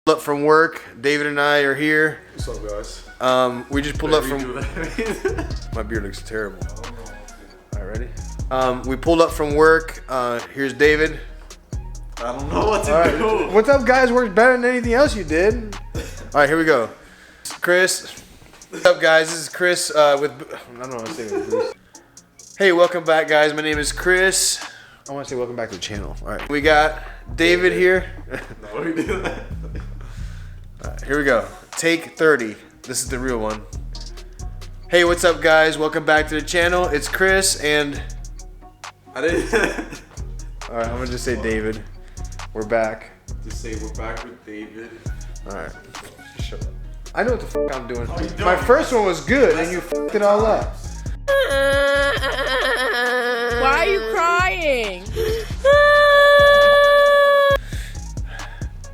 Up from work. David and I are here. What's up, guys? We just pulled up from. My beard looks terrible. All right, ready? We pulled up from work. Here's David. I don't know what to do. What's up, guys? Works better than anything else you did. All right, here we go. Chris. What's up, guys? This is Chris with. I don't know what to say with Bruce. Hey, welcome back, guys. My name is Chris. I want to say welcome back to the channel. All right, we got David here. No, we did that. All right, here we go. Take 30. This is the real one. Hey, what's up, guys? Welcome back to the channel. It's Chris and I didn't. all right, I'm gonna just say David. We're back. Just say we're back with David. All right. Shut up. I know what the fuck I'm doing. Oh, you don't. My first one was good, and you fucked it all up. Why are you crying?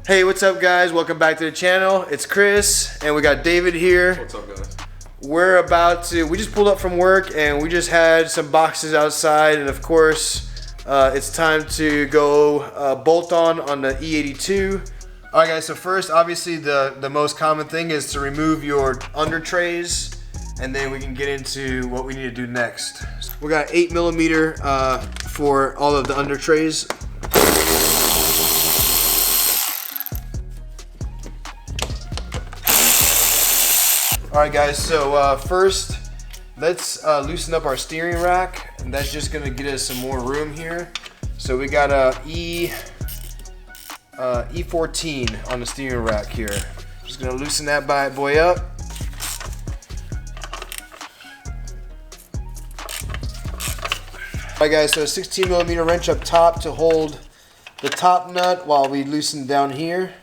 Hey, what's up, guys? Welcome back to the channel. It's Chris, and we got David here. What's up, guys? We just pulled up from work, and we just had some boxes outside, and of course, it's time to go bolt on the E82. All right, guys, so first, obviously, the most common thing is to remove your under trays, and then we can get into what we need to do next. We got 8mm for all of the under trays. All right, guys, so first, let's loosen up our steering rack, and that's just gonna get us some more room here. So we got a E14 on the steering rack here. Just gonna loosen that bad boy up. All right, guys, so a 16mm wrench up top to hold the top nut while we loosen down here.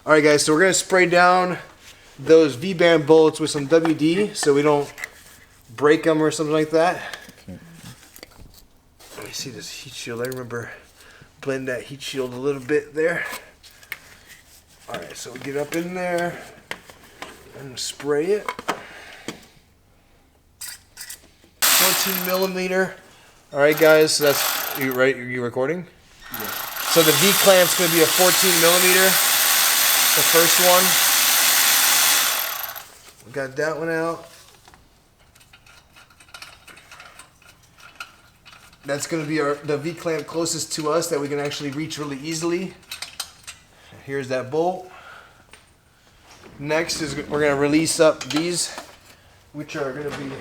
All right, guys, so we're gonna spray down those V-band bolts with some WD so we don't break them or something like that. Let me see this heat shield. I remember blend that heat shield a little bit there. All right, so we get up in there and spray it. 14mm. All right, guys, so that's you right. You recording? Yeah. So the V clamp's gonna be a 14mm. The first one. We got that one out. That's going to be the V-clamp closest to us that we can actually reach really easily. Here's that bolt. Next is we're going to release up these, which are going to be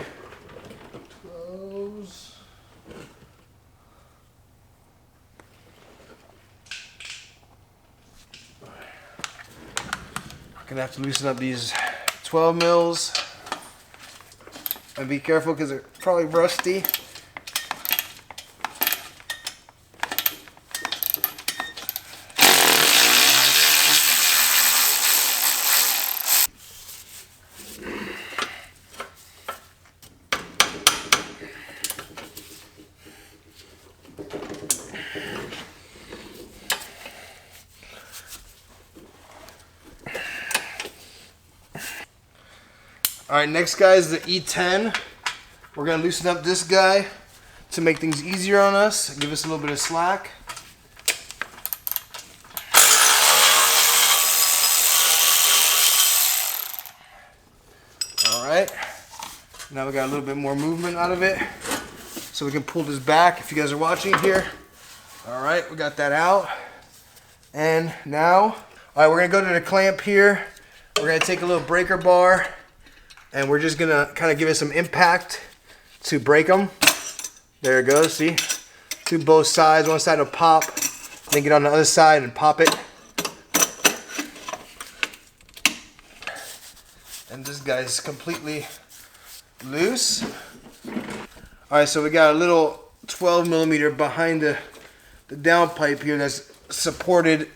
those. Gonna have to loosen up these 12 mils and be careful because they're probably rusty. All right, next guy is the E10. We're gonna loosen up this guy to make things easier on us, give us a little bit of slack. All right, now we got a little bit more movement out of it, so we can pull this back if you guys are watching here. All right, we got that out. And now, all right, we're gonna go to the clamp here. We're gonna take a little breaker bar, and we're just gonna kind of give it some impact to break them. There it goes, see? To both sides, one side will pop, then get on the other side and pop it. And this guy's completely loose. All right, so we got a little 12mm behind the downpipe here that's supported.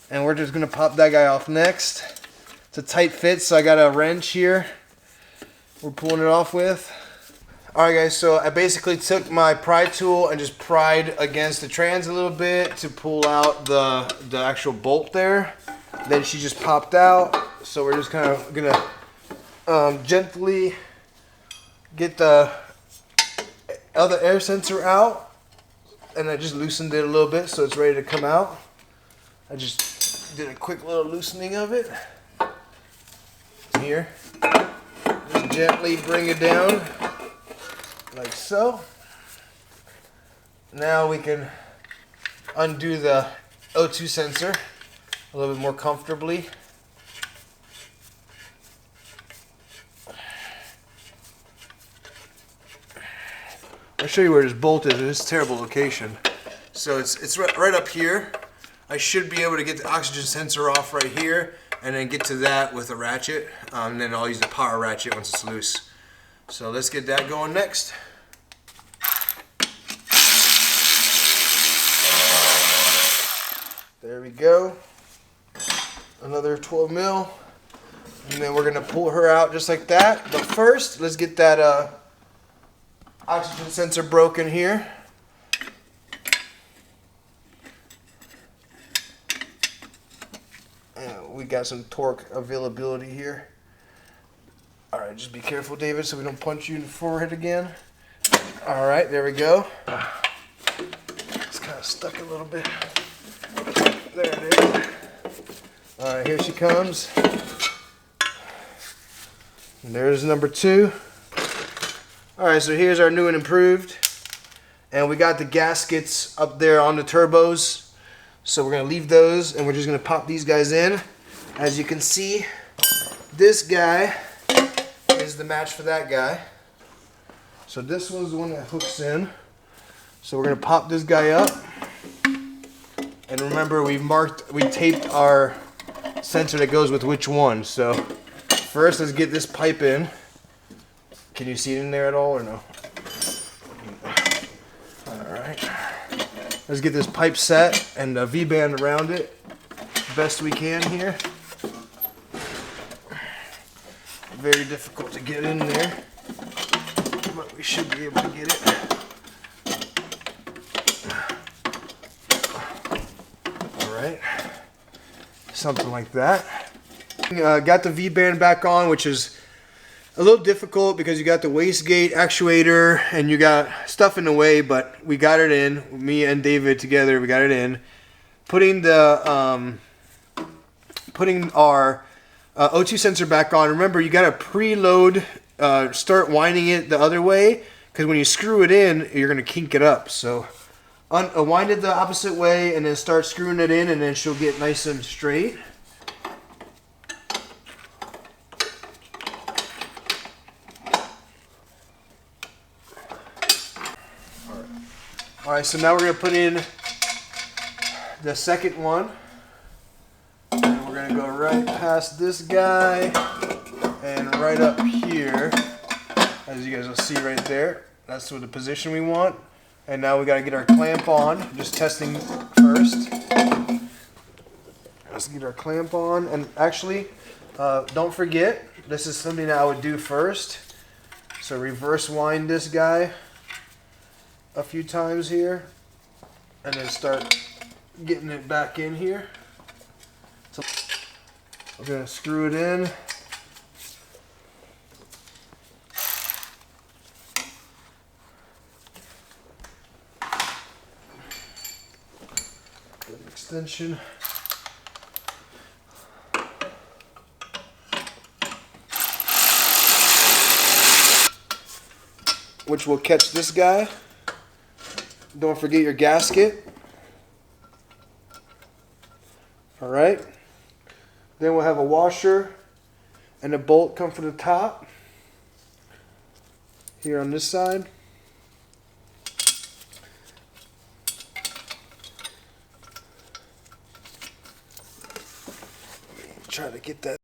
And we're just gonna pop that guy off next. It's a tight fit, so I got a wrench here we're pulling it off with. All right, guys, so I basically took my pry tool and just pried against the trans a little bit to pull out the actual bolt there. Then she just popped out, so we're just kind of gonna gently get the other air sensor out, and I just loosened it a little bit so it's ready to come out. I just did a quick little loosening of it. Here, just gently bring it down like so. Now we can undo the O2 sensor a little bit more comfortably. I'll show you where this bolt is in this terrible location. So it's right up here. I should be able to get the oxygen sensor off right here and then get to that with a ratchet. And then I'll use the power ratchet once it's loose. So let's get that going next. There we go. Another 12 mil. And then we're gonna pull her out just like that. But first, let's get that oxygen sensor broken here. And we got some torque availability here. All right, just be careful, David, so we don't punch you in the forehead again. All right, there we go. It's kind of stuck a little bit. There it is. All right, here she comes. And there's number 2. All right, so here's our new and improved. And we got the gaskets up there on the turbos. So we're gonna leave those and we're just gonna pop these guys in. As you can see, this guy is the match for that guy. So this one's the one that hooks in. So we're gonna pop this guy up. And remember, we taped our sensor that goes with which one. So first, let's get this pipe in. Can you see it in there at all or no? All right. Let's get this pipe set and a V-band around it best we can here. Very difficult to get in there, but we should be able to get it. All right. Something like that. Got the V-band back on, which is a little difficult because you got the wastegate actuator and you got stuff in the way, but we got it in. Me and David together, we got it in. Putting our O2 sensor back on. Remember, you got to preload, start winding it the other way, because when you screw it in, you're going to kink it up. So wind it the opposite way and then start screwing it in, and then she'll get nice and straight. All right, so now we're going to put in the second one. And we're going to go right past this guy and right up here. As you guys will see right there. That's the position we want. And now we got to get our clamp on. Just testing first. Let's get our clamp on. And actually, don't forget, this is something that I would do first. So reverse wind this guy a few times here, and then start getting it back in here. So we're gonna screw it in. Good extension. Which will catch this guy. Don't forget your gasket. All right. Then we'll have a washer and a bolt come from the top here on this side. Try to get that.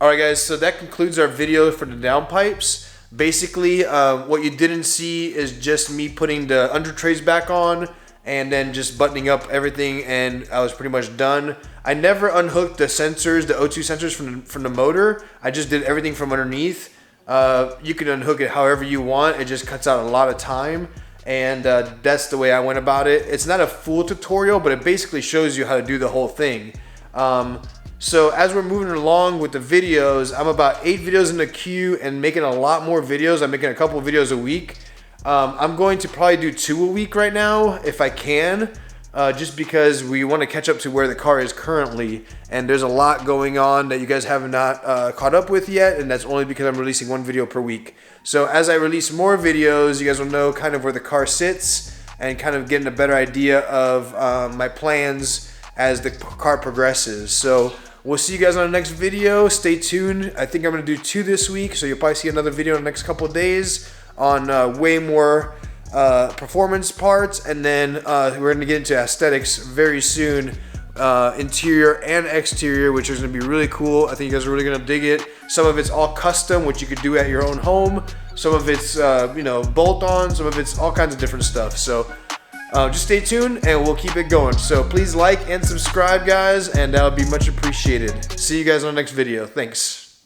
Alright guys, so that concludes our video for the downpipes. Basically, what you didn't see is just me putting the under trays back on and then just buttoning up everything, and I was pretty much done. I never unhooked the sensors, the O2 sensors from the motor. I just did everything from underneath. You can unhook it however you want. It just cuts out a lot of time, and that's the way I went about it. It's not a full tutorial, but it basically shows you how to do the whole thing. So as we're moving along with the videos, I'm about 8 videos in the queue and making a lot more videos. I'm making a couple of videos a week. I'm going to probably do 2 a week right now if I can, just because we want to catch up to where the car is currently, and there's a lot going on that you guys have not caught up with yet, and that's only because I'm releasing 1 video per week. So as I release more videos, you guys will know kind of where the car sits and kind of getting a better idea of my plans as the car progresses. So we'll see you guys on the next video. Stay tuned. I think I'm going to do 2 this week, so you'll probably see another video in the next couple of days on way more performance parts, and then we're going to get into aesthetics very soon, interior and exterior, which is going to be really cool. I think you guys are really going to dig it. Some of it's all custom, which you could do at your own home. Some of it's you know, bolt-on. Some of it's all kinds of different stuff. So just stay tuned and we'll keep it going. So please like and subscribe, guys, and that would be much appreciated. See you guys on the next video. Thanks.